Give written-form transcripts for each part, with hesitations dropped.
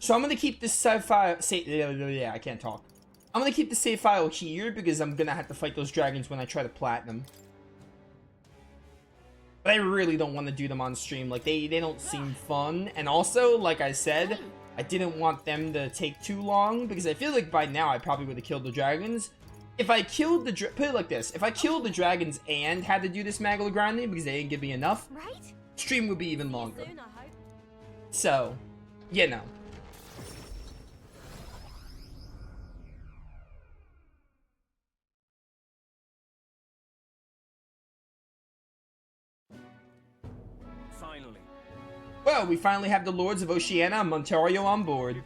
So I'm gonna keep this save file. Yeah, I can't talk. I'm gonna keep the save file here because I'm gonna have to fight those dragons when I try to platinum. But I really don't want to do them on stream. Like they don't seem fun. And also, like I said, I didn't want them to take too long because I feel like by now I probably would have killed the dragons. If I killed the put it like this, if I killed the dragons and had to do this magla grinding because they didn't give me enough, stream would be even longer. So, you know. Well, we finally have the Lords of Oceania and Montario on board.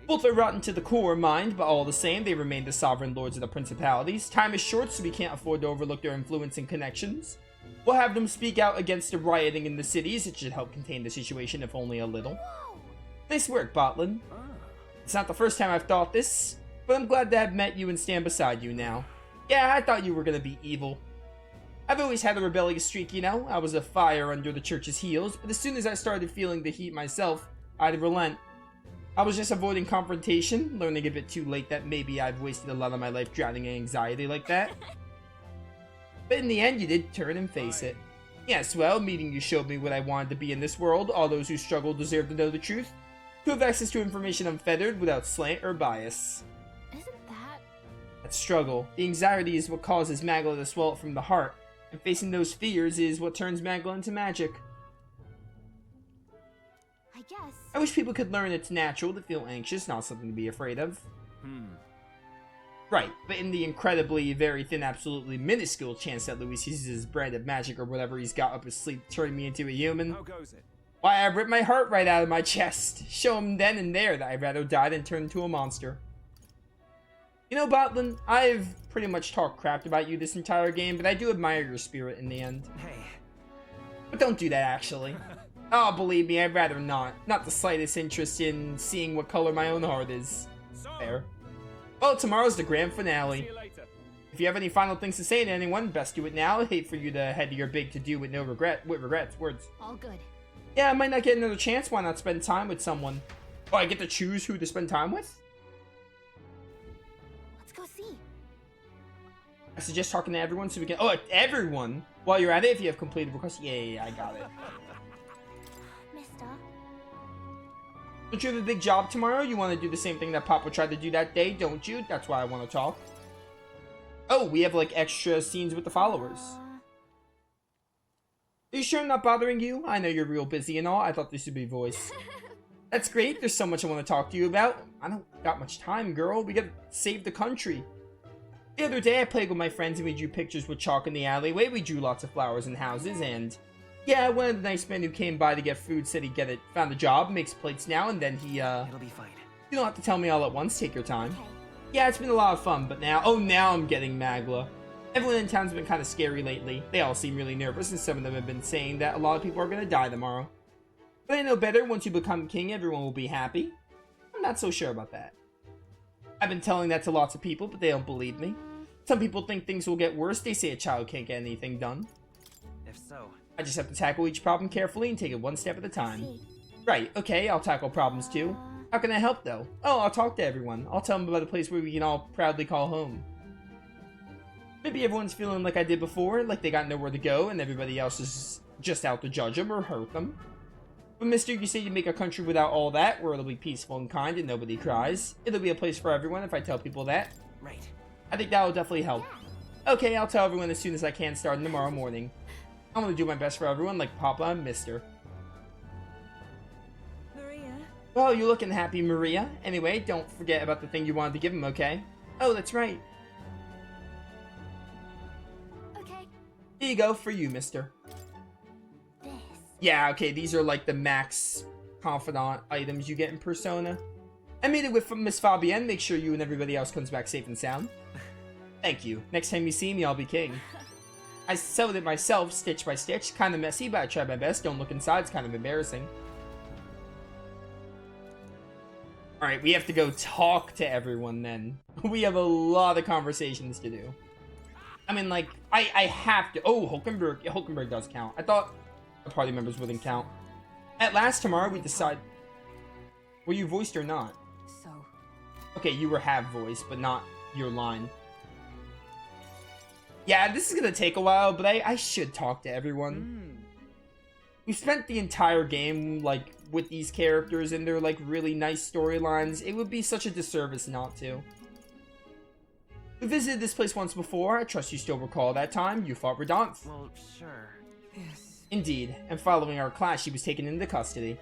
Both are rotten to the core, mind, but all the same, they remain the sovereign lords of the principalities. Time is short, so we can't afford to overlook their influence and connections. We'll have them speak out against the rioting in the cities. It should help contain the situation, if only a little. Nice work, Botlin. It's not the first time I've thought this, but I'm glad to have met you and stand beside you now. Yeah, I thought you were gonna be evil. I've always had a rebellious streak, you know. I was a fire under the church's heels, but as soon as I started feeling the heat myself, I'd relent. I was just avoiding confrontation, learning a bit too late that maybe I've wasted a lot of my life drowning in anxiety like that. But in the end, you did turn and face it. Yes, well, meeting you showed me what I wanted to be in this world. All those who struggle deserve to know the truth. To have access to information unfettered without slant or bias. Isn't that... That struggle. The anxiety is what causes magla to swell up from the heart. And facing those fears is what turns magla into magic. I guess. I wish people could learn it's natural to feel anxious, not something to be afraid of. Right, but in the incredibly, very thin, absolutely minuscule chance that Louis uses his brand of magic or whatever he's got up his sleeve to turn me into a human. How goes it? Why, I ripped my heart right out of my chest. Show him then and there that I'd rather die than turn into a monster. You know, Botlin, I've pretty much talked crap about you this entire game, but I do admire your spirit in the end. Hey. But don't do that, actually. Oh, believe me, I'd rather not. Not the slightest interest in seeing what color my own heart is. Fair. Well, tomorrow's the grand finale. See you later. If you have any final things to say to anyone, best do it now. I'd hate for you to head to your big to-do with regrets. Words. All good. Yeah, I might not get another chance. Why not spend time with someone? Oh, I get to choose who to spend time with? Let's go see. I suggest talking to everyone so we can... Oh, everyone? While you're at it, if you have completed requests. Yeah, I got it. Mister. Don't you have a big job tomorrow? You want to do the same thing that Papa tried to do that day, don't you? That's why I want to talk. Oh, we have, like, extra scenes with the followers. Are you sure I'm not bothering you? I know you're real busy and all. I thought this would be voice. That's great. There's so much I want to talk to you about. I don't got much time, girl. We gotta save the country. The other day, I played with my friends and we drew pictures with chalk in the alleyway. We drew lots of flowers and houses, and... yeah, one of the nice men who came by to get food said he'd found a job, makes plates now, and then he, It'll be fine. You don't have to tell me all at once. Take your time. Okay. Yeah, it's been a lot of fun, but now... oh, now I'm getting magla. Everyone in town's been kind of scary lately. They all seem really nervous, and some of them have been saying that a lot of people are going to die tomorrow. But I know better. Once you become king, everyone will be happy. I'm not so sure about that. I've been telling that to lots of people, but they don't believe me. Some people think things will get worse. They say a child can't get anything done. If so... I just have to tackle each problem carefully and take it one step at a time. See. Right, okay, I'll tackle problems too. How can I help, though? Oh, I'll talk to everyone. I'll tell them about a place where we can all proudly call home. Maybe everyone's feeling like I did before, like they got nowhere to go and everybody else is just out to judge them or hurt them. But mister, you say you make a country without all that, where it'll be peaceful and kind and nobody cries. It'll be a place for everyone if I tell people that. Right. I think that'll definitely help. Okay, I'll tell everyone as soon as I can, starting tomorrow morning. I'm gonna do my best for everyone, like Papa and Mister. Maria. Oh, you're looking happy, Maria. Anyway, don't forget about the thing you wanted to give him, okay? Oh, that's right. Okay. Here you go, for you, Mister. This. Yeah, okay, these are like the max confidant items you get in Persona. I made it with Miss Fabienne. Make sure you and everybody else comes back safe and sound. Thank you. Next time you see me, I'll be king. I sewed it myself, stitch by stitch. Kind of messy, but I tried my best. Don't look inside, it's kind of embarrassing. Alright, we have to go talk to everyone then. We have a lot of conversations to do. I mean, like, I have to... oh, Hulkenberg. Yeah, Hulkenberg does count. I thought the party members wouldn't count. At last, tomorrow, we decide... Were you voiced or not? So, Okay, you were half voiced, but not your line. Yeah, this is gonna take a while, but I should talk to everyone. We've spent the entire game, like, with these characters and their, like, really nice storylines. It would be such a disservice not to. We visited this place once before. I trust you still recall that time. You fought Redanth. Well, sure. yes. Indeed, and following our clash, she was taken into custody.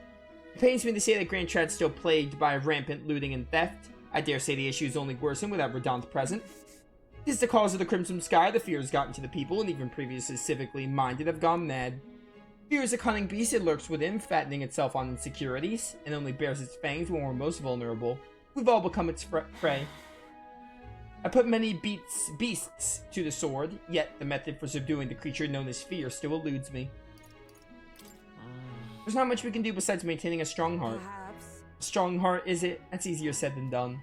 It pains me to say that Grand Trad's still plagued by rampant looting and theft. I dare say the issues only worsen without Redanth present. It is the cause of the Crimson Sky. The fear has gotten to the people, and even previously civically minded have gone mad. Fear is a cunning beast. It lurks within, fattening itself on insecurities, and only bears its fangs when we're most vulnerable. We've all become its prey. I put many beasts to the sword, yet the method for subduing the creature known as fear still eludes me. There's not much we can do besides maintaining a strong heart. Perhaps. A strong heart, is it? That's easier said than done.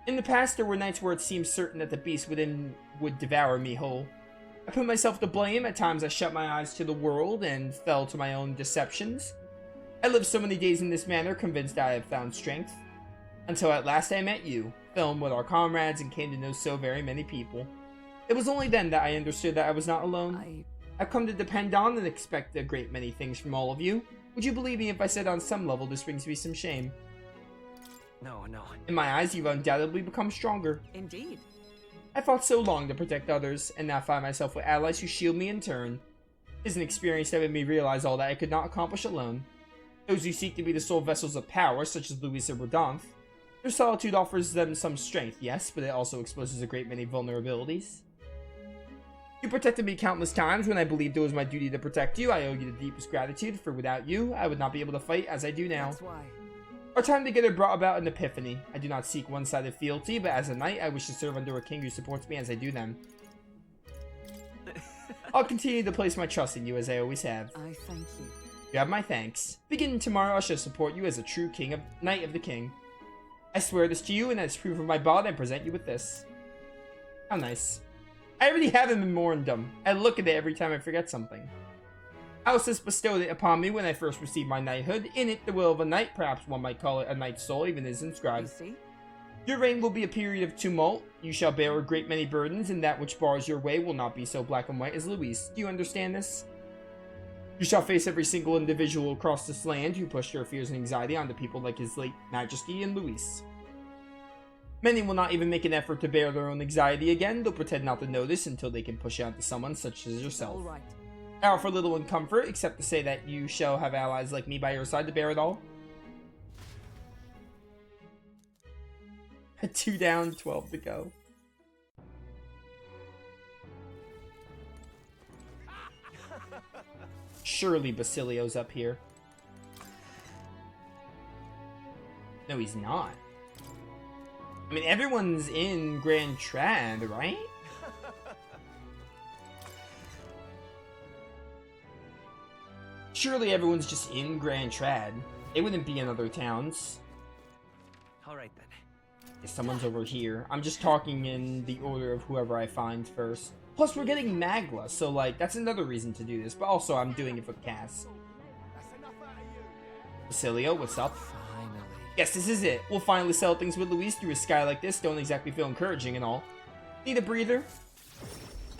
In the past, there were nights where it seemed certain that the beast within would devour me whole. I put myself to blame. At times I shut my eyes to the world and fell to my own deceptions. I lived so many days in this manner, convinced I had found strength. Until at last I met you, fell in with our comrades, and came to know so very many people. It was only then that I understood that I was not alone. I've come to depend on and expect a great many things from all of you. Would you believe me if I said on some level this brings me some shame? No. In my eyes, you've undoubtedly become stronger. Indeed. I fought so long to protect others, and now find myself with allies who shield me in turn. It is an experience that made me realize all that I could not accomplish alone. Those who seek to be the sole vessels of power, such as Louis and Redanth, their solitude offers them some strength, yes, but it also exposes a great many vulnerabilities. You protected me countless times when I believed it was my duty to protect you. I owe you the deepest gratitude, for without you, I would not be able to fight as I do now. That's why. Our time together brought about an epiphany. I do not seek one-sided fealty, but as a knight, I wish to serve under a king who supports me as I do them. I'll continue to place my trust in you as I always have. I thank you. You have my thanks. Beginning tomorrow, I shall support you as a true knight of the king. I swear this to you, and as proof of my bond, I present you with this. How nice. I already have him in Morndom. I look at it every time I forget something. Houses bestowed it upon me when I first received my knighthood. In it, the will of a knight, perhaps one might call it a knight's soul, even is You inscribed. see? Your reign will be a period of tumult. You shall bear a great many burdens, and that which bars your way will not be so black and white as Louise. Do you understand this? You shall face every single individual across this land who pushed their fears and anxiety onto people like His late Majesty and Louise. Many will not even make an effort to bear their own anxiety again. They'll pretend not to notice until they can push it onto someone such as yourself. All right. I offer little in comfort, except to say that you shall have allies like me by your side to bear it all. 2 down, 12 to go. Surely Basilio's up here. No, he's not. I mean, everyone's in Grand Trad, right? Surely everyone's just in Grand Trad. They wouldn't be in other towns. Alright then. If someone's over here. I'm just talking in the order of whoever I find first. Plus, we're getting Magla, so, like, that's another reason to do this. But also, I'm doing it for the cast. Basilio, what's up? Finally. Yes, this is it. We'll finally sell things with Louise through a sky like this. Don't exactly feel encouraging and all. Need a breather?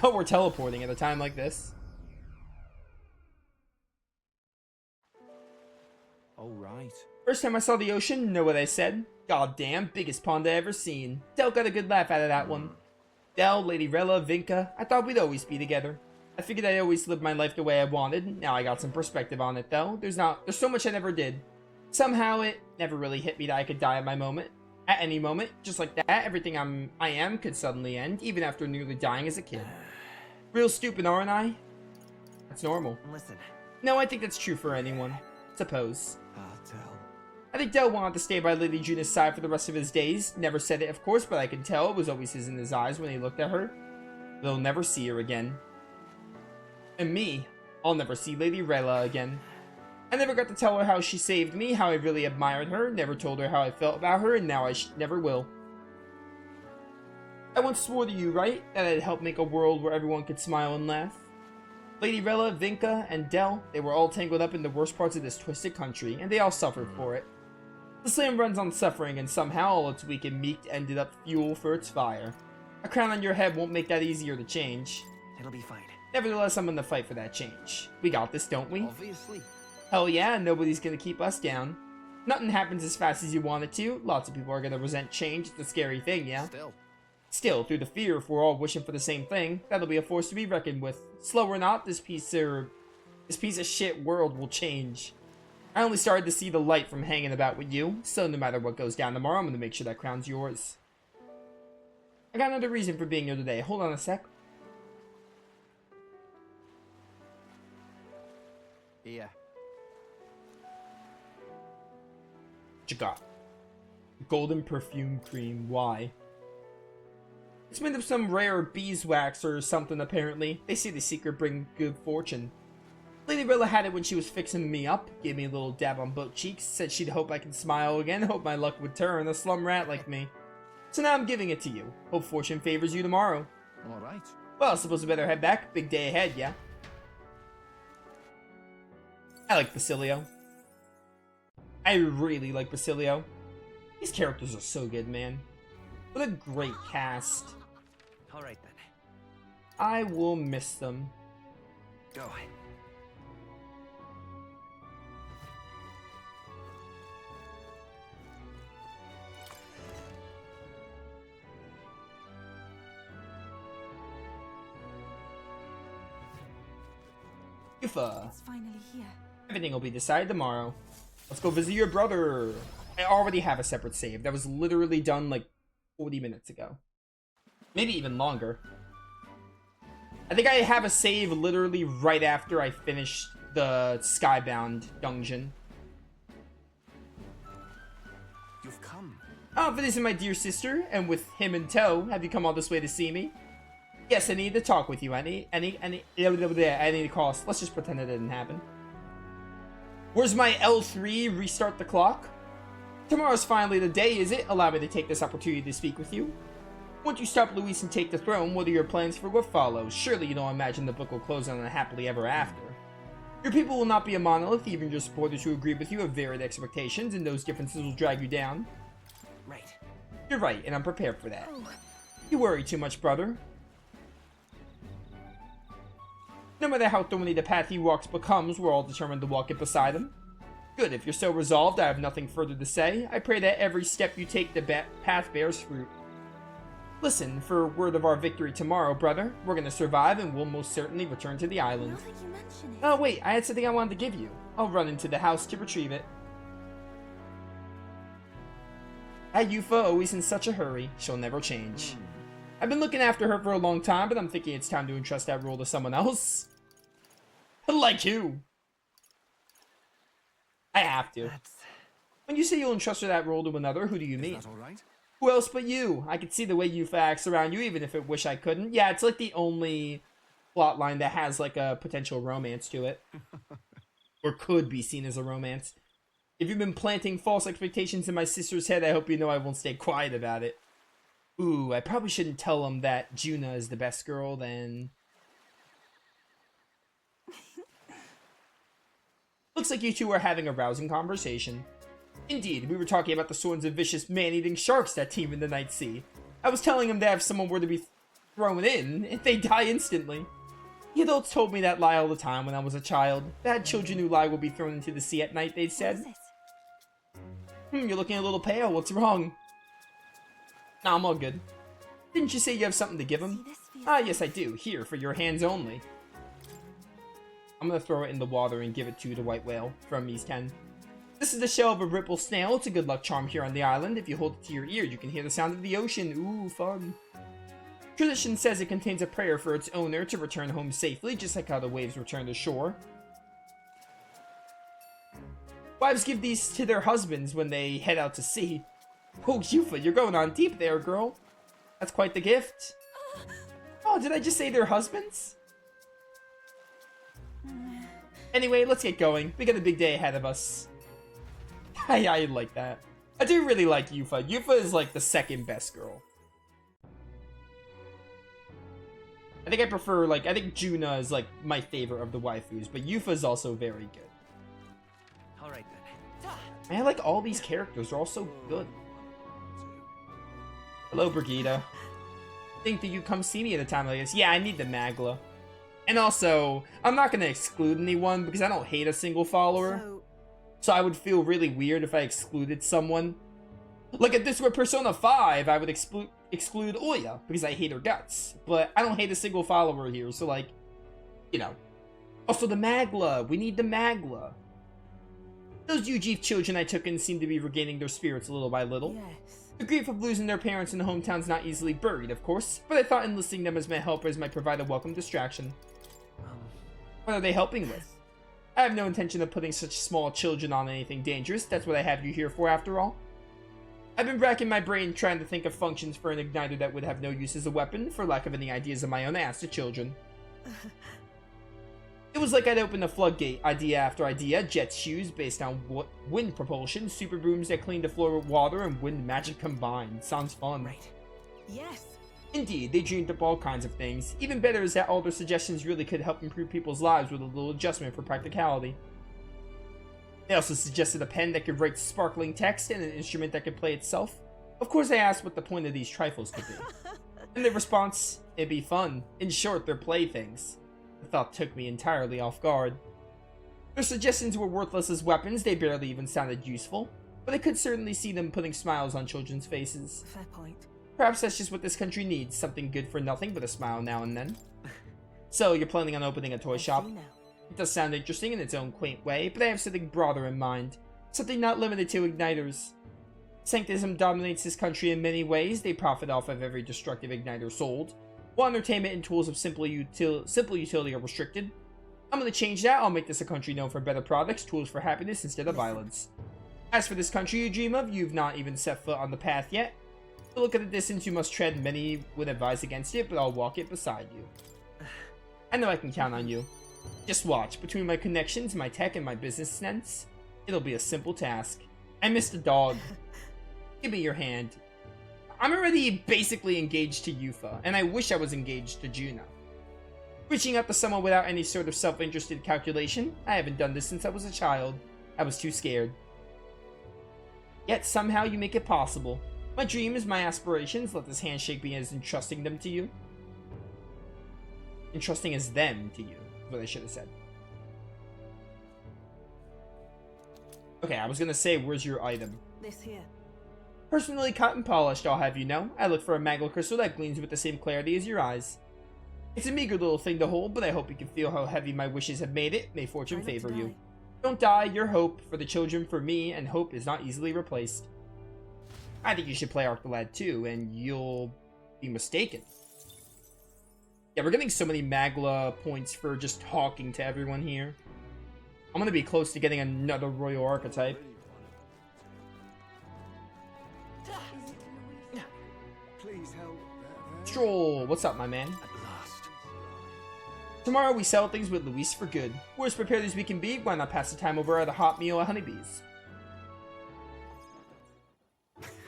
But we're teleporting at a time like this. Alright. First time I saw the ocean, know what I said? God damn, biggest pond I ever seen. Del got a good laugh out of that one. Del, Lady Rella, Vinka, I thought we'd always be together. I figured I always lived my life the way I wanted. Now I got some perspective on it though. There's so much I never did. Somehow it never really hit me that I could die at my moment. At any moment, just like that, everything I am could suddenly end, even after nearly dying as a kid. Real stupid, aren't I? That's normal. Listen, No, I think that's true for anyone. Suppose. I'll tell. I think Del wanted to stay by Lady Juna's side for the rest of his days. Never said it, of course, but I could tell it was always his in his eyes when he looked at her. They'll never see her again. And me, I'll never see Lady Rella again. I never got to tell her how she saved me, how I really admired her, never told her how I felt about her, and now I never will. I once swore to you, right, that I'd help make a world where everyone could smile and laugh. Lady Rella, Vinka, and Del, they were all tangled up in the worst parts of this twisted country, and they all suffered for it. The slam runs on suffering, and somehow all its weak and meek ended up fuel for its fire. A crown on your head won't make that easier to change. It'll be fine. Nevertheless, I'm gonna fight for that change. We got this, don't we? Obviously. Hell yeah, nobody's gonna keep us down. Nothing happens as fast as you want it to. Lots of people are gonna resent change. It's a scary thing, yeah? Still, through the fear, if we're all wishing for the same thing, that'll be a force to be reckoned with. Slow or not, this piece of shit world will change. I only started to see the light from hanging about with you, so no matter what goes down tomorrow, I'm gonna make sure that crown's yours. I got another reason for being here today. Hold on a sec. Yeah. What you got? Golden perfume cream. Why? It's made of some rare beeswax or something, apparently. They say the secret brings good fortune. Lady Rilla had it when she was fixing me up, gave me a little dab on both cheeks, said she'd hope I could smile again, hope my luck would turn, a slum rat like me. So now I'm giving it to you. Hope fortune favors you tomorrow. Alright. Well, I suppose we better head back. Big day ahead, yeah? I like Basilio. I really like Basilio. These characters are so good, man. What a great cast. Alright then. I will miss them. Go. Yufa. It's finally here. Everything will be decided tomorrow. Let's go visit your brother. I already have a separate save. That was literally done like 40 minutes ago. Maybe even longer. I think I have a save literally right after I finished the Skybound dungeon. You've come. Oh, visiting my dear sister, and with him in tow, have you come all this way to see me? Yes, I need to talk with you. I need to call us. Let's just pretend it didn't happen. Where's my L3 restart the clock? Tomorrow's finally the day, is it? Allow me to take this opportunity to speak with you. Once you stop Luis and take the throne, what are your plans for what follows? Surely you don't imagine the book will close on a happily ever after. Your people will not be a monolith. Even your supporters who agree with you have varied expectations, and those differences will drag you down. Right. You're right, and I'm prepared for that. Oh, You worry too much, brother. No matter how thorny the path he walks becomes, we're all determined to walk it beside him. Good, if you're so resolved, I have nothing further to say. I pray that every step you take, the path bears fruit. Listen, for word of our victory tomorrow, brother. We're gonna survive, and we'll most certainly return to the island. now that you mention it. Oh, wait, I had something I wanted to give you. I'll run into the house to retrieve it. Yufa always in such a hurry. She'll never change. I've been looking after her for a long time, but I'm thinking it's time to entrust that role to someone else. Like who? I have to. When you say you'll entrust her that role to another, who do you mean? Is that alright? Who else but you? I could see the way Yufa acts around you, even if I wish I couldn't. Yeah, it's like the only plotline that has like a potential romance to it. Or could be seen as a romance. If you've been planting false expectations in my sister's head, I hope you know I won't stay quiet about it. Ooh, I probably shouldn't tell him that Juna is the best girl, then. Looks like you two are having a rousing conversation. Indeed, we were talking about the swarms of vicious man-eating sharks that teem in the night sea. I was telling him that if someone were to be thrown in, they die instantly. The adults told me that lie all the time when I was a child. Bad children who lie will be thrown into the sea at night, they said. What is it? You're looking a little pale. What's wrong? Nah, I'm all good. Didn't you say you have something to give him? See this for Ah, yourself. yes, I do. Here, for your hands only. I'm gonna throw it in the water and give it to the white whale from Mies 10. This is the shell of a ripple snail. It's a good luck charm here on the island. If you hold it to your ear, you can hear the sound of the ocean. Ooh, fun. Tradition says it contains a prayer for its owner to return home safely, just like how the waves return to shore. Wives give these to their husbands when they head out to sea. Oh, Yufa, you're going on deep there, girl. That's quite the gift. Oh, did I just say their husbands? Anyway, let's get going. We got a big day ahead of us. I like that. I do really like Yufa. Yufa is like the second best girl. I think I prefer, like, I think Juna is like my favorite of the waifus, but Yufa is also very good. Alright then. Man, I like all these characters. They're all so good. Hello, Brigida. Think that you come see me at a time like this. Yeah, I need the magla. And also, I'm not going to exclude anyone because I don't hate a single follower. So I would feel really weird if I excluded someone. Like if this were Persona 5, I would exclude Oya because I hate her guts. But I don't hate a single follower here, so like, you know. Also the magla. We need the magla. Those Yuji children I took in seem to be regaining their spirits little by little. Yes. The grief of losing their parents in the hometown's not easily buried, of course, but I thought enlisting them as my helpers might provide a welcome distraction. What are they helping with? I have no intention of putting such small children on anything dangerous. That's what I have you here for, after all. I've been racking my brain trying to think of functions for an igniter that would have no use as a weapon. For lack of any ideas of my own, I asked the children. It was like I'd opened a floodgate, idea after idea, jet shoes based on wind propulsion, super brooms that clean the floor with water, and wind magic combined. Sounds fun. Right. Yes. Indeed, they dreamed up all kinds of things. Even better is that all their suggestions really could help improve people's lives with a little adjustment for practicality. They also suggested a pen that could write sparkling text and an instrument that could play itself. Of course, I asked what the point of these trifles could be. And their response, it'd be fun. In short, they're playthings. The thought took me entirely off guard. Their suggestions were worthless as weapons, they barely even sounded useful. But I could certainly see them putting smiles on children's faces. Fair point. Perhaps that's just what this country needs, something good for nothing but a smile now and then. So, you're planning on opening a toy I shop? see now. It does sound interesting in its own quaint way, but I have something broader in mind. Something not limited to igniters. Sanctism dominates this country in many ways. They profit off of every destructive igniter sold. While entertainment and tools of simple utility are restricted. I'm going to change that. I'll make this a country known for better products, tools for happiness instead of violence. As for this country you dream of, you've not even set foot on the path yet. To look at the distance you must tread, many would advise against it, but I'll walk it beside you. I know I can count on you. Just watch. Between my connections, my tech, and my business sense, it'll be a simple task. I missed a dog. Give me your hand. I'm already basically engaged to Yufa, and I wish I was engaged to Juno. Reaching out to someone without any sort of self-interested calculation, I haven't done this since I was a child. I was too scared. Yet somehow you make it possible. My dreams, my aspirations, let this handshake be as entrusting them to you. Entrusting as them to you, is what I should have said. Okay, I was gonna say, where's your item? This here. Personally cut and polished, I'll have you know. I look for a magla crystal that gleams with the same clarity as your eyes. It's a meager little thing to hold, but I hope you can feel how heavy my wishes have made it. May fortune Try not to favor you. die. Don't die, your hope, for the children, for me, and hope is not easily replaced. I think you should play Arcalad too, and you'll be mistaken. Yeah, we're getting so many magla points for just talking to everyone here. I'm gonna be close to getting another royal archetype. Please help. Stroll, what's up, my man? At last. Tomorrow we sell things with Luis for good. We're as prepared as we can be. Why not pass the time over at a hot meal at Honeybees?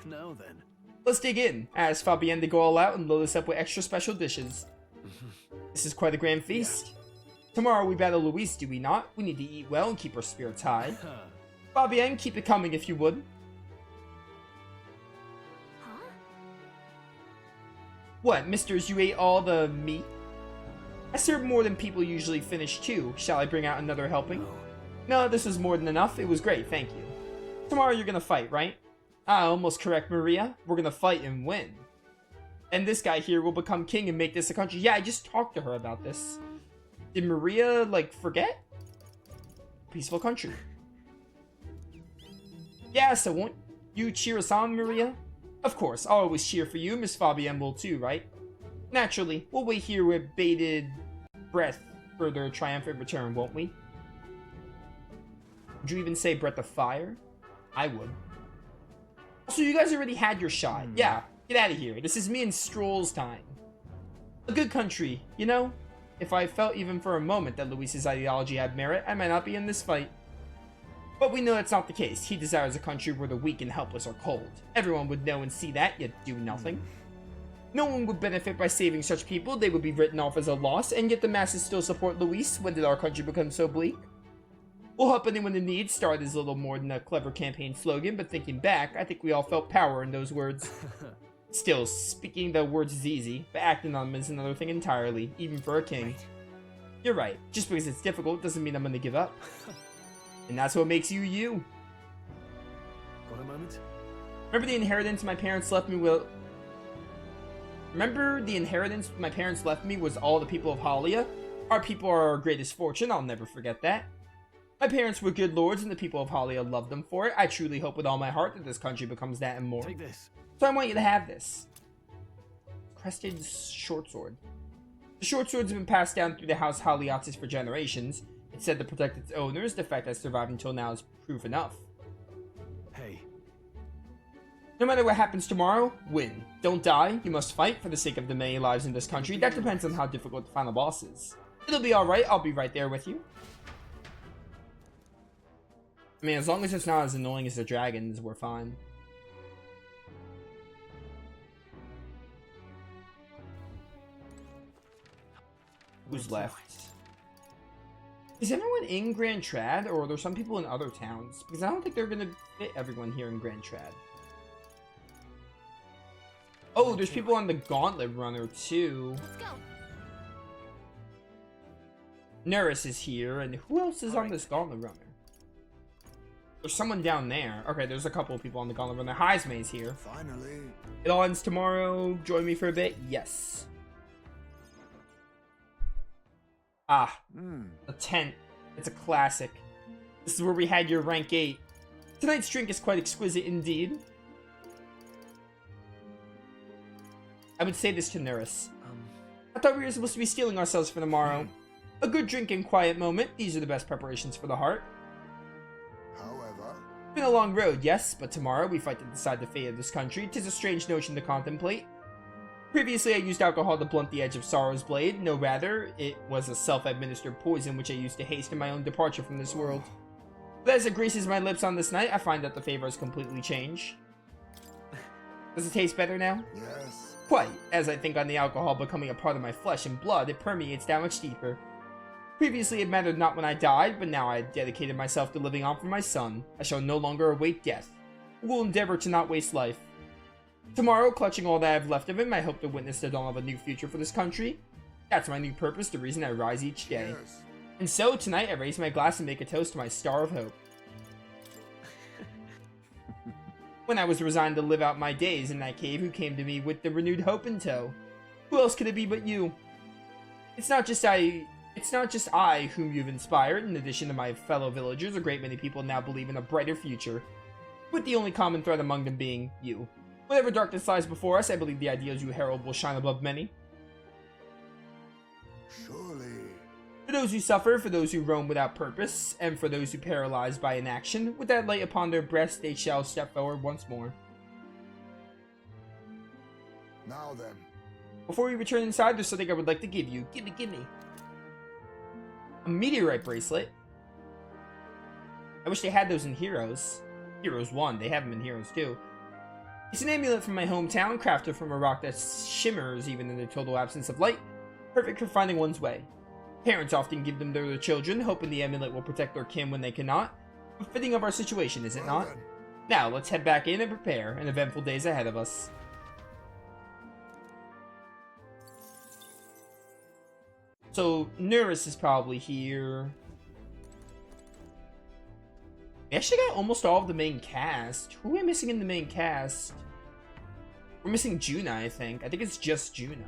Now then. Let's dig in. Ask Fabienne to go all out and load us up with extra special dishes. This is quite a grand feast. Tomorrow we battle Luis, do we not? We need to eat well and keep our spirits high. Fabienne, keep it coming if you would. Huh? What, misters, you ate all the meat? I served more than people usually finish too. Shall I bring out another helping? No, this is more than enough. It was great, thank you. Tomorrow you're gonna fight, right? Ah, almost correct, Maria. We're gonna fight and win. And this guy here will become king and make this a country. Yeah, I just talked to her about this. Did Maria, like, forget? Peaceful country. Yeah, so won't you cheer us on, Maria? Of course, I'll always cheer for you. Miss Fabienne will too, right? Naturally, we'll wait here with bated breath for their triumphant return, won't we? Would you even say breath of fire? I would. So you guys already had your shot. Yeah, get out of here. This is me and Stroll's time. A good country, you know? If I felt even for a moment that Luis's ideology had merit, I might not be in this fight. But we know that's not the case. He desires a country where the weak and helpless are cold. Everyone would know and see that, yet do nothing. No one would benefit by saving such people. They would be written off as a loss, and yet the masses still support Luis. When did our country become so bleak? We'll help anyone in need started as little more than a clever campaign slogan, but thinking back, I think we all felt power in those words. Still, speaking the words is easy, but acting on them is another thing entirely, even for a king. Right. You're right. Just because it's difficult doesn't mean I'm gonna give up. And that's what makes you you. Got a moment? Remember the inheritance my parents left me with... Remember the inheritance my parents left me was all the people of Halia? Our people are our greatest fortune, I'll never forget that. My parents were good lords and the people of Halia loved them for it. I truly hope with all my heart that this country becomes that and more. Take this. So I want you to have this. Crested short sword. The short swords have been passed down through the House Haliatis for generations. It's said to protect its owners. The fact that it's survived until now is proof enough. Hey. No matter what happens tomorrow, win. Don't die. You must fight for the sake of the many lives in this country. That depends on how difficult the final boss is. It'll be alright. I'll be right there with you. I mean, as long as it's not as annoying as the dragons, we're fine. Who's left? Is everyone in Grand Trad, or are there some people in other towns? Because I don't think they're going to fit everyone here in Grand Trad. Oh, there's people on the Gauntlet Runner, too. Let's go. Nerys is here, and who else is on this Gauntlet Runner? There's someone down there. Okay, there's a couple of people on the Gauntlet Runner. Heismay's here. Finally. It all ends tomorrow. Join me for a bit? Yes. Ah, a tent. It's a classic. This is where we had your rank 8. Tonight's drink is quite exquisite indeed. I would say this to Nerys. I thought we were supposed to be stealing ourselves for tomorrow. A good drink and quiet moment. These are the best preparations for the heart. However, It's been a long road, yes, but tomorrow we fight to decide the fate of this country. 'Tis a strange notion to contemplate. Previously, I used alcohol to blunt the edge of sorrow's blade. No, rather, it was a self-administered poison which I used to hasten my own departure from this world. But as it graces my lips on this night, I find that the flavor has completely changed. Does it taste better now? yes. Quite. As I think on the alcohol becoming a part of my flesh and blood, it permeates that much deeper. Previously, it mattered not when I died, but now I had dedicated myself to living on for my son. I shall no longer await death. I will endeavor to not waste life. Tomorrow, clutching all that I have left of him, I hope to witness the dawn of a new future for this country. That's my new purpose, the reason I rise each day. Yes. And so, tonight, I raise my glass and make a toast to my star of hope. When I was resigned to live out my days in that cave, who came to me with the renewed hope in tow? Who else could it be but you? It's not just I whom you've inspired. In addition to my fellow villagers, a great many people now believe in a brighter future, with the only common thread among them being you. Whatever darkness lies before us, I believe the ideals you herald will shine above many. Surely. For those who suffer, for those who roam without purpose, and for those who paralyzed by inaction, with that light upon their breasts, they shall step forward once more. Now then. Before we return inside, there's something I would like to give you. Gimme. A meteorite bracelet. I wish they had those in Heroes. Heroes 1, they have them in Heroes 2. It's an amulet from my hometown, crafted from a rock that shimmers even in the total absence of light. Perfect for finding one's way. Parents often give them to their children, hoping the amulet will protect their kin when they cannot. Fitting of our situation, is it Well not? then. Now, let's head back in and prepare. An eventful day's ahead of us. So, Nerys is probably here. We actually got almost all of the main cast. Who are we missing in the main cast? We're missing Juna, I think. I think it's just Juna.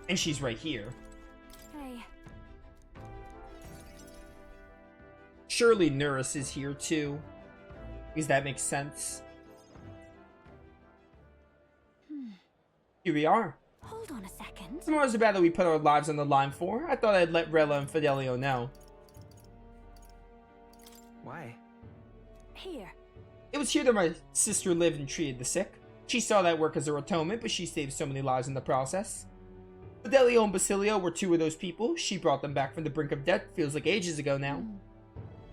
And she's right here. Hey. Surely Nerys is here too. Because that makes sense. Here we are. Hold on a second. Tomorrow's the battle we put our lives on the line for. I thought I'd let Rella and Fidelio know. Why? Here. It was here that my sister lived and treated the sick. She saw that work as her atonement, but she saved so many lives in the process. Fidelio and Basilio were two of those people. She brought them back from the brink of death. Feels like ages ago now.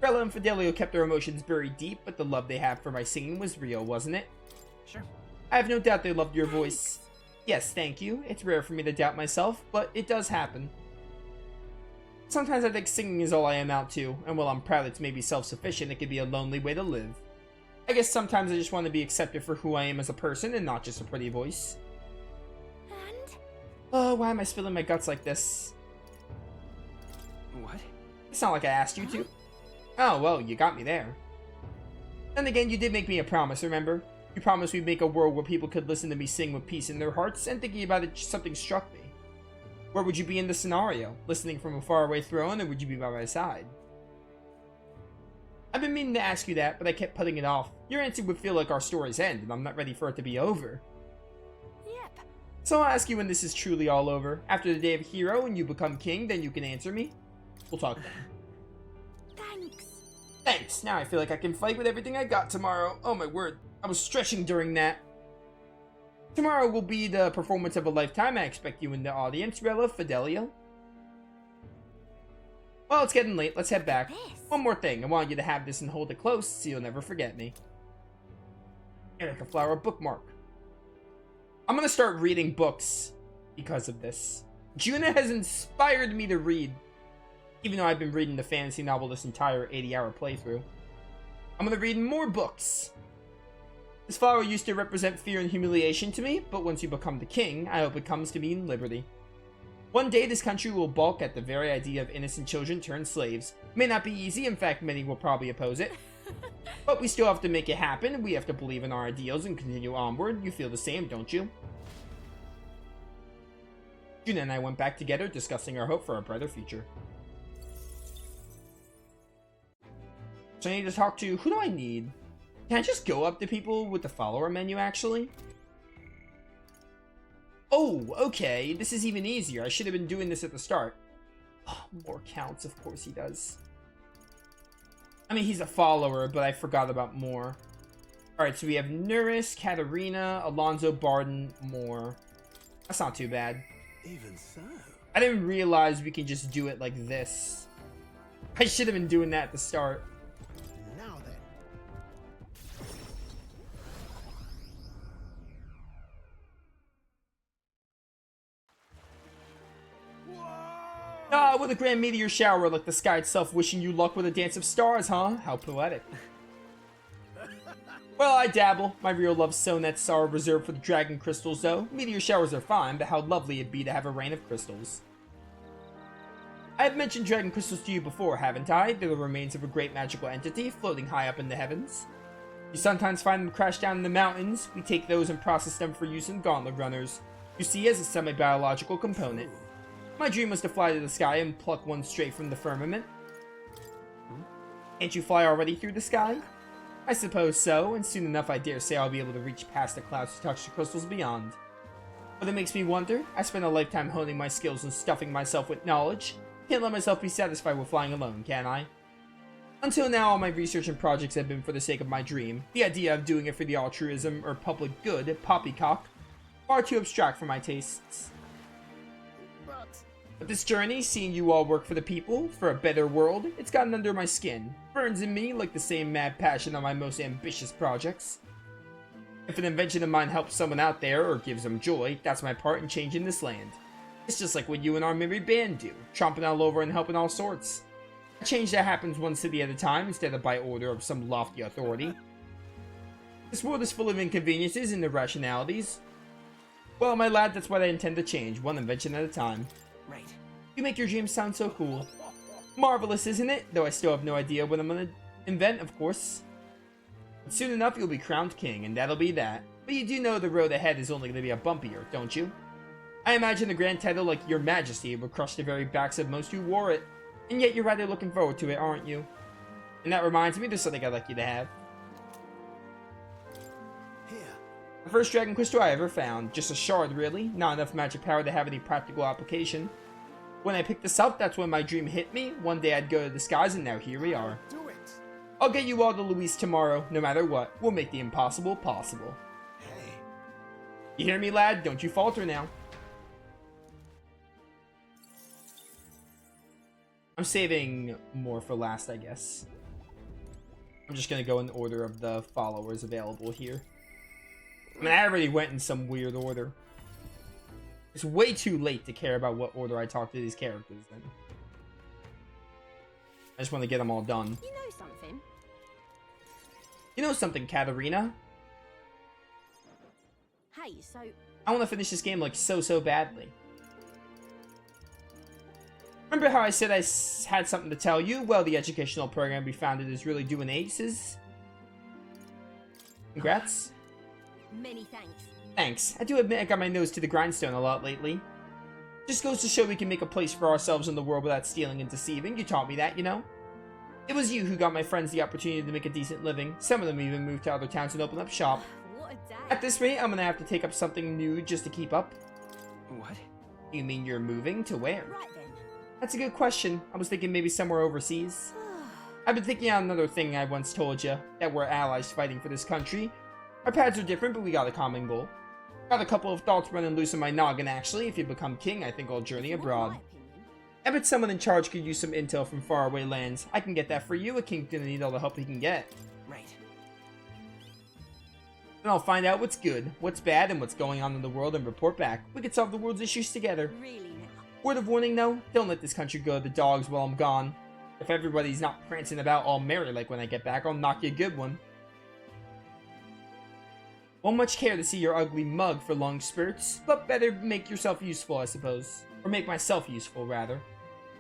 Rella and Fidelio kept their emotions buried deep, but the love they had for my singing was real, wasn't it? Sure. I have no doubt they loved your voice. Yes, thank you. It's rare for me to doubt myself, but it does happen. Sometimes I think singing is all I amount to, and while I'm proud it's maybe self-sufficient, it can be a lonely way to live. I guess sometimes I just want to be accepted for who I am as a person and not just a pretty voice. And? Oh, why am I spilling my guts like this? What? It's not like I asked you to. Oh, well, you got me there. Then again, you did make me a promise, remember? You promised we'd make a world where people could listen to me sing with peace in their hearts, and thinking about it, something struck me. Where would you be in this scenario? Listening from a faraway throne, or would you be by my side? I've been meaning to ask you that, but I kept putting it off. Your answer would feel like our story's end, and I'm not ready for it to be over. Yep. So I'll ask you when this is truly all over. After the day of hero and you become king, then you can answer me. We'll talk then. Thanks. Thanks! Now I feel like I can fight with everything I got tomorrow. Oh my word, I was stretching during that. Tomorrow will be the performance of a lifetime. I expect you in the audience, Rella Fidelio. Well, it's getting late. Let's head back. One more thing. I want you to have this and hold it close so you'll never forget me. Erica Flower bookmark. I'm gonna start reading books because of this. Juna has inspired me to read, even though I've been reading the fantasy novel this entire 80-hour playthrough. I'm gonna read more books. This flower used to represent fear and humiliation to me, but once you become the king, I hope it comes to mean liberty. One day, this country will balk at the very idea of innocent children turned slaves. It may not be easy, in fact, many will probably oppose it. But we still have to make it happen. We have to believe in our ideals and continue onward. You feel the same, don't you? Juna and I went back together, discussing our hope for a brighter future. So I need to talk to... Who do I need? Can I just go up to people with the follower menu, actually? Oh, okay. This is even easier. I should have been doing this at the start. Oh, more counts. Of course he does. I mean, he's a follower, but I forgot about more. Alright, so we have Nuris, Katarina, Alonzo, Barden, more. That's not too bad. Even so. I didn't realize we can just do it like this. I should have been doing that at the start. Now then. Ah, what a grand meteor shower, like the sky itself wishing you luck with a dance of stars, huh? How poetic. Well, I dabble. My real love sonnets are reserved for the dragon crystals, though. Meteor showers are fine, but how lovely it'd be to have a rain of crystals. I have mentioned dragon crystals to you before, haven't I? They're the remains of a great magical entity floating high up in the heavens. You sometimes find them crashed down in the mountains. We take those and process them for use in gauntlet runners. You see, as a semi-biological component. My dream was to fly to the sky and pluck one straight from the firmament. Can't you fly already through the sky? I suppose so, and soon enough I dare say I'll be able to reach past the clouds to touch the crystals beyond. But it makes me wonder. I spent a lifetime honing my skills and stuffing myself with knowledge. Can't let myself be satisfied with flying alone, can I? Until now, all my research and projects have been for the sake of my dream. The idea of doing it for the altruism or public good, poppycock, far too abstract for my tastes. But this journey, seeing you all work for the people, for a better world, it's gotten under my skin. Burns in me like the same mad passion on my most ambitious projects. If an invention of mine helps someone out there, or gives them joy, that's my part in changing this land. It's just like what you and our merry band do, tromping all over and helping all sorts. A change that happens one city at a time, instead of by order of some lofty authority. This world is full of inconveniences and irrationalities. Well, my lad, that's what I intend to change, one invention at a time. Right. You make your dreams sound so cool. Marvelous, isn't it? Though I still have no idea what I'm gonna invent, of course. But soon enough, you'll be crowned king, and that'll be that. But you do know the road ahead is only gonna be a bumpier, don't you? I imagine a grand title like Your Majesty would crush the very backs of most who wore it. And yet you're rather looking forward to it, aren't you? And that reminds me, there's something I'd like you to have. Here. The first dragon crystal I ever found. Just a shard, really. Not enough magic power to have any practical application. When I picked this up, that's when my dream hit me. One day I'd go to the skies, and now here we are. Do it. I'll get you all to Luis tomorrow, no matter what. We'll make the impossible possible. Hey. You hear me, lad? Don't you falter now. I'm saving more for last, I guess. I'm just gonna go in order of the followers available here. I mean, I already went in some weird order. It's way too late to care about what order I talk to these characters in. I just want to get them all done. You know something? You know something, Katarina? Hey, so I want to finish this game like so badly. Remember how I said I had something to tell you? Well, the educational program we founded is really doing aces. Congrats. many thanks. Thanks. I do admit I got my nose to the grindstone a lot lately. Just goes to show we can make a place for ourselves in the world without stealing and deceiving. You taught me that, you know? It was you who got my friends the opportunity to make a decent living. Some of them even moved to other towns and opened up shop. What a day. At this rate, I'm gonna have to take up something new just to keep up. What? You mean you're moving to where? Right then. That's a good question. I was thinking maybe somewhere overseas. I've been thinking on another thing I once told you, that we're allies fighting for this country. Our paths are different, but we got a common goal. Got a couple of thoughts running loose in my noggin, actually. If you become king, I think I'll journey abroad. My opinion. I bet someone in charge could use some intel from faraway lands. I can get that for you. A king's gonna need all the help he can get. Right. Then I'll find out what's good, what's bad, and what's going on in the world and report back. We could solve the world's issues together. Really now. Word of warning though, don't let this country go to the dogs while I'm gone. If everybody's not prancing about all merry like when I get back, I'll knock you a good one. Won't much care to see your ugly mug for long spurts, but better make yourself useful, I suppose. Or make myself useful, rather.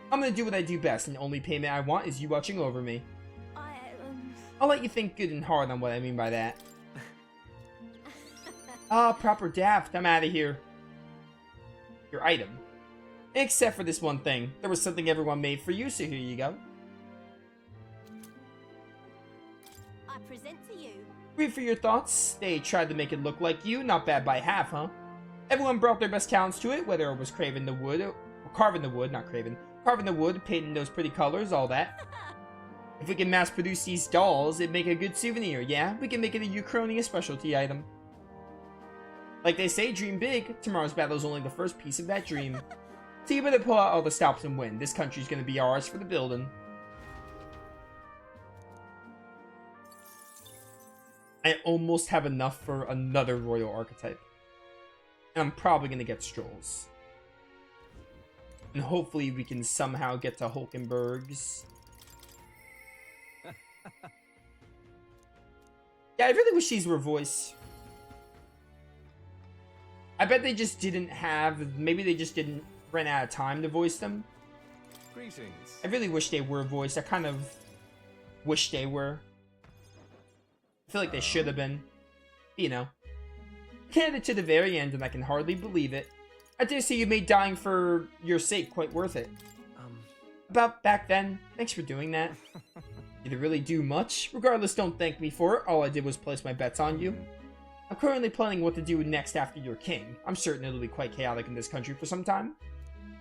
I'm gonna do what I do best, and the only payment I want is you watching over me. I'll let you think good and hard on what I mean by that. Proper daft, I'm out of here. Your item. Except for this one thing. There was something everyone made for you, so here you go. I present to you. Read for your thoughts. They tried to make it look like you, not bad by half, huh? Everyone brought their best talents to it, whether it was carving the wood, carving the wood, painting those pretty colors, all that. If we can mass produce these dolls, it'd make a good souvenir, yeah? We can make it a Uchronia specialty item. Like they say, dream big. Tomorrow's battle is only the first piece of that dream. So you better pull out all the stops and win. This country's gonna be ours for the building. I almost have enough for another royal archetype. And I'm probably gonna get Strolls. And hopefully we can somehow get to Hulkenberg's. Yeah, I really wish these were voice. I bet they just didn't have... Maybe they just didn't run out of time to voice them. Greetings. I really wish they were voiced. I kind of wish they were. I feel like they should have been. You know. Headed to the very end and I can hardly believe it. I dare say you made dying for your sake quite worth it. About back then, thanks for doing that. Did it really do much? Regardless, don't thank me for it. All I did was place my bets on you. I'm currently planning what to do next after you're king. I'm certain it'll be quite chaotic in this country for some time.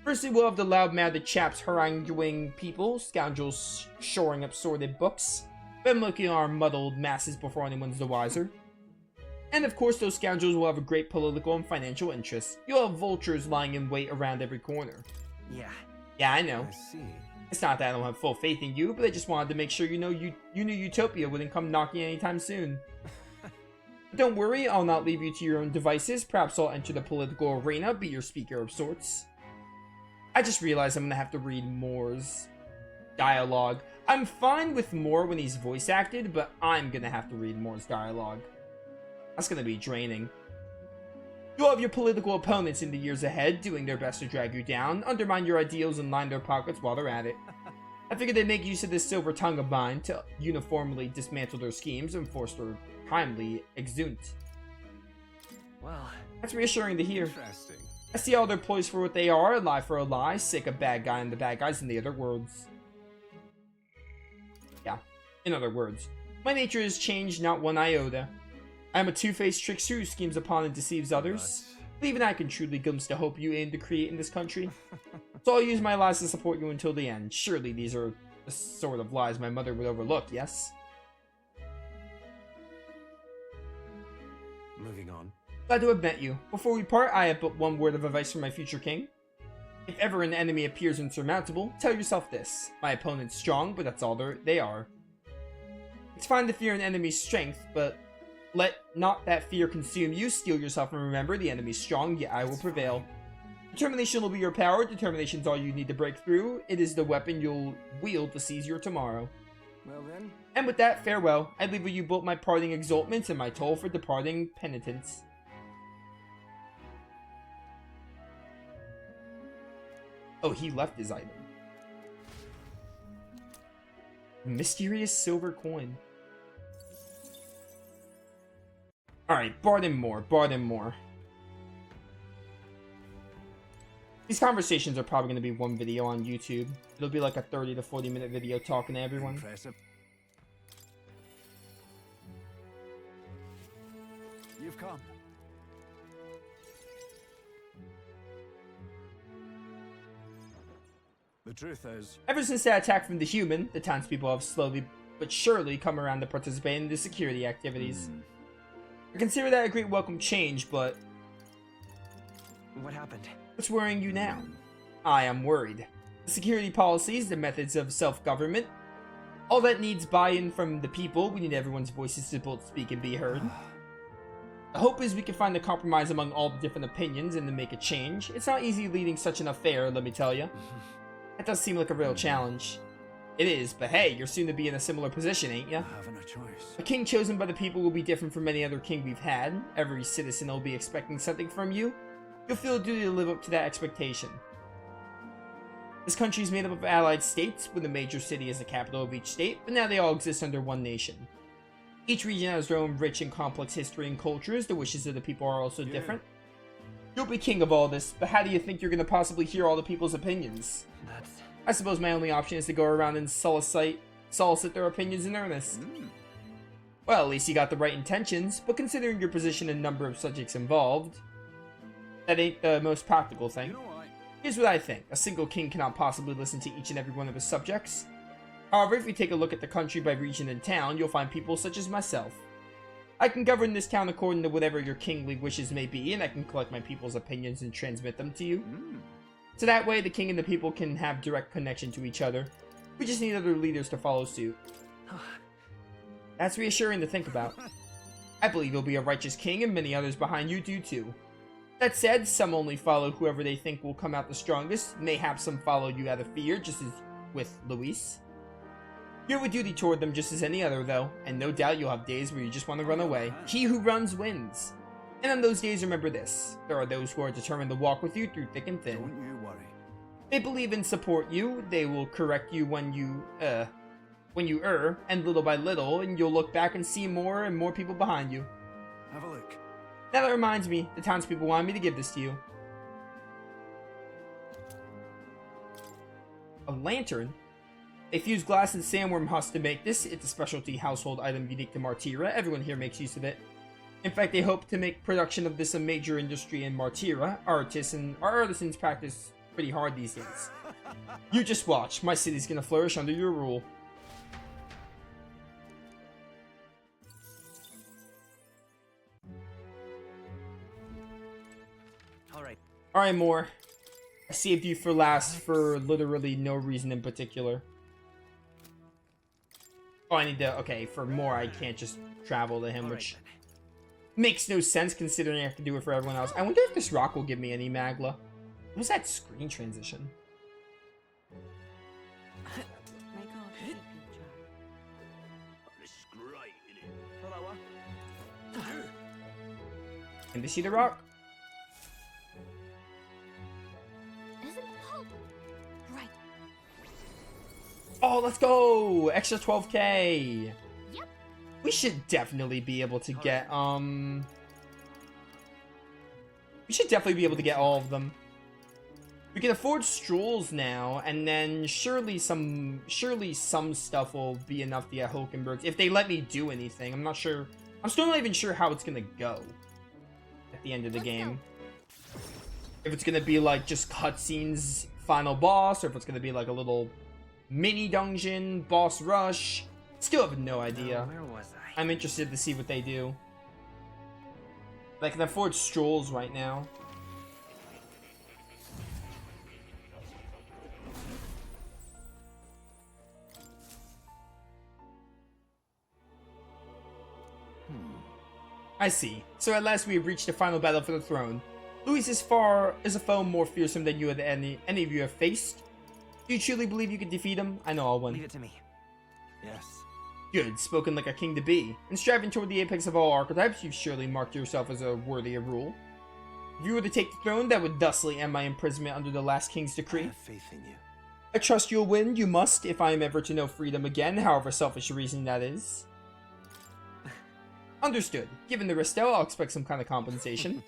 Firstly, we'll have the loud-mouthed chaps haranguing people, scoundrels shoring up sordid books, then looking at our muddled masses before anyone's the wiser. And of course, those scoundrels will have a great political and financial interest. You'll have vultures lying in wait around every corner. Yeah, I know. I see. It's not that I don't have full faith in you, but I just wanted to make sure you knew Utopia wouldn't come knocking anytime soon. But don't worry, I'll not leave you to your own devices. Perhaps I'll enter the political arena, be your speaker of sorts. I just realized I'm gonna have to read Moore's dialogue. I'm fine with Moore when he's voice acted, but I'm gonna have to read Moore's dialogue. That's gonna be draining. You'll have your political opponents in the years ahead, doing their best to drag you down, undermine your ideals, and line their pockets while they're at it. I figured they'd make use of this silver tongue of mine to uniformly dismantle their schemes and force their timely exunt. Well, That's reassuring to hear. interesting. I see all their ploys for what they are, a lie for a lie, sick of bad guy and the bad guys, in the other words. Yeah, in other words. My nature has changed not one iota. I am a two-faced trickster who schemes upon and deceives others. But even I can truly glimpse the hope you aim to create in this country. So I'll use my lies to support you until the end. Surely these are the sort of lies my mother would overlook, yes? Moving on. Glad to have met you. Before we part, I have but one word of advice for my future king. If ever an enemy appears insurmountable, tell yourself this. My opponent's strong, but that's all they are. It's fine to fear an enemy's strength, but let not that fear consume you. Steel yourself and remember the enemy's strong, yet I will prevail. Determination will be your power. Determination's all you need to break through. It is the weapon you'll wield to seize your tomorrow. Well then. And with that, farewell. I leave with you both my parting exaltments and my toll for departing penitence. Oh, he left his item. Mysterious silver coin. Alright, Barden more. These conversations are probably going to be one video on YouTube. It'll be like a 30 to 40 minute video talking to everyone. Impressive. You've come. The truth is, Ever since that attack from the human, the townspeople have slowly but surely come around to participate in the security activities. I consider that a great welcome change, but what happened? what's worrying you now? I am worried. The security policies, the methods of self-government, all that needs buy-in from the people. We need everyone's voices to both speak and be heard. The hope is we can find a compromise among all the different opinions and to make a change. It's not easy leading such an affair, let me tell you. That does seem like a real challenge. It is, but hey, you're soon to be in a similar position, ain't ya? Having a choice. A king chosen by the people will be different from any other king we've had. Every citizen will be expecting something from you. You'll feel a duty to live up to that expectation. This country is made up of allied states, with a major city as the capital of each state, but now they all exist under one nation. Each region has their own rich and complex history and cultures. The wishes of the people are also different. You'll be king of all this, but how do you think you're going to possibly hear all the people's opinions? I suppose my only option is to go around and solicit their opinions in earnest. Well, at least you got the right intentions, but considering your position and number of subjects involved, that ain't the most practical thing. You know what? Here's what I think. A single king cannot possibly listen to each and every one of his subjects. However, if you take a look at the country by region and town, you'll find people such as myself. I can govern this town according to whatever your kingly wishes may be, and I can collect my people's opinions and transmit them to you. So that way, the king and the people can have direct connection to each other. We just need other leaders to follow suit. That's reassuring to think about. I believe you'll be a righteous king, and many others behind you do too. That said, some only follow whoever they think will come out the strongest. Mayhaps some follow you out of fear, just as with Luis. You have a duty toward them just as any other, though, and no doubt you'll have days where you just want to run away. He who runs wins. And on those days, remember this. There are those who are determined to walk with you through thick and thin. Don't you worry. They believe and support you. They will correct you when you err, and little by little, and you'll look back and see more and more people behind you. Have a look. Now that reminds me, the townspeople wanted me to give this to you. A lantern? They fuse glass and sandworm husk to make this. It's a specialty household item unique to Martira. Everyone here makes use of it. In fact, they hope to make production of this a major industry in Martira. Our artisans practice pretty hard these days. You just watch. My city's gonna flourish under your rule. Alright, Moore. I saved you for last for literally no reason in particular. Oh, I need to... Okay, for Moore, I can't just travel to him, which makes no sense considering I have to do it for everyone else. I wonder if this rock will give me any magla. What was that screen transition? Can they see the rock? Right. Oh, let's go! Extra 12k! Yep. We should definitely be able to get, we should definitely be able to get all of them. We can afford strolls now, and then surely some stuff will be enough to get Hulkenbergs, if they let me do anything. I'm not sure. I'm still not even sure how it's gonna go at the end of the game. If it's gonna be like just cutscenes, final boss, or if it's gonna be like a little mini dungeon, boss rush. Still have no idea. Where was I? I'm interested to see what they do. I can afford strolls right now. I see. So at last we have reached the final battle for the throne. Louis is a foe more fearsome than any of you have faced. Do you truly believe you can defeat him? I know I'll win. Leave it to me. Yes. Good, spoken like a king to be. In striving toward the apex of all archetypes, you've surely marked yourself as a worthy of rule. If you were to take the throne, that would thusly end my imprisonment under the last king's I decree. have faith in you. I trust you'll win. You must, if I am ever to know freedom again, however selfish a reason that is. Understood. Given the risk, I'll expect some kind of compensation.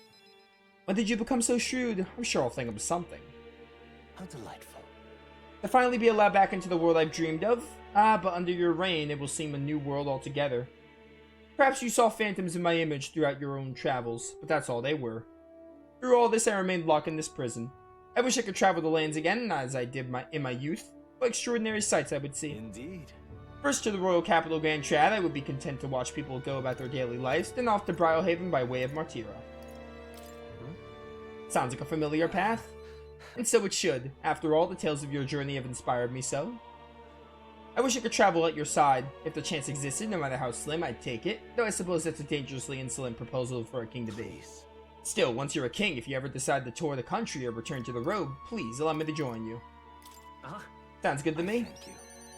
When did you become so shrewd? I'm sure I'll think of something. How delightful. To finally be allowed back into the world I've dreamed of? Ah, but under your reign, it will seem a new world altogether. Perhaps you saw phantoms in my image throughout your own travels, but that's all they were. Through all this, I remained locked in this prison. I wish I could travel the lands again, as I did in my youth. What extraordinary sights I would see. Indeed. First to the royal capital Grand Trad, I would be content to watch people go about their daily lives, then off to Brylehaven by way of Martira. Sounds like a familiar path. And so it should. After all, the tales of your journey have inspired me so. I wish I could travel at your side. If the chance existed, no matter how slim, I'd take it. Though I suppose that's a dangerously insolent proposal for a king to be. Still, once you're a king, if you ever decide to tour the country or return to the robe, please allow me to join you. Sounds good to me. Thank you.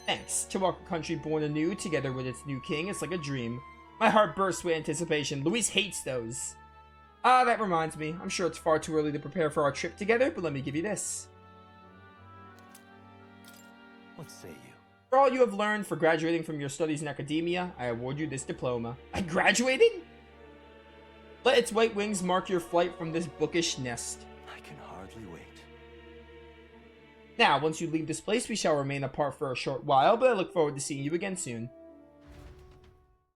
Thanks. To walk a country born anew, together with its new king, it's like a dream. My heart bursts with anticipation. Louise hates those. Ah, that reminds me. I'm sure it's far too early to prepare for our trip together, but let me give you this. What say you? For all you have learned for graduating from your studies in academia, I award you this diploma. I graduated? Let its white wings mark your flight from this bookish nest. I can hardly wait. Now, once you leave this place, we shall remain apart for a short while, but I look forward to seeing you again soon.